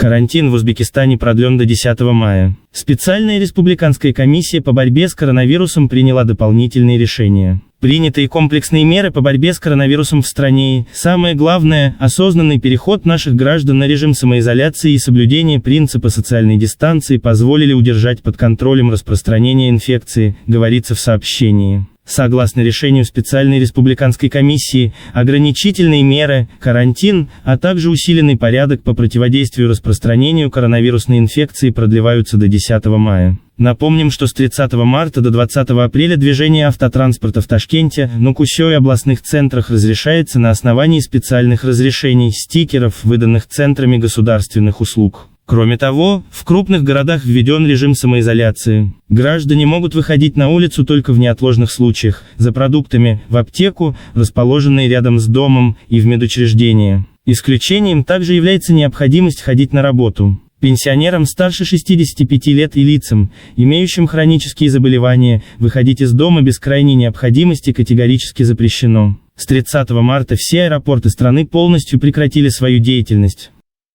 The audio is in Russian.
Карантин в Узбекистане продлен до 10 мая. Специальная республиканская комиссия по борьбе с коронавирусом приняла дополнительные решения. Принятые комплексные меры по борьбе с коронавирусом в стране. Самое главное – осознанный переход наших граждан на режим самоизоляции и соблюдение принципа социальной дистанции позволили удержать под контролем распространение инфекции, говорится в сообщении. Согласно решению специальной республиканской комиссии, ограничительные меры, карантин, а также усиленный порядок по противодействию распространению коронавирусной инфекции продлеваются до 10 мая. Напомним, что с 30 марта до 20 апреля движение автотранспорта в Ташкенте, Нукусе и областных центрах разрешается на основании специальных разрешений, стикеров, выданных центрами государственных услуг. Кроме того, в крупных городах введен режим самоизоляции. Граждане могут выходить на улицу только в неотложных случаях, за продуктами, в аптеку, расположенной рядом с домом, и в медучреждения. Исключением также является необходимость ходить на работу. Пенсионерам старше 65 лет и лицам, имеющим хронические заболевания, выходить из дома без крайней необходимости категорически запрещено. С 30 марта все аэропорты страны полностью прекратили свою деятельность.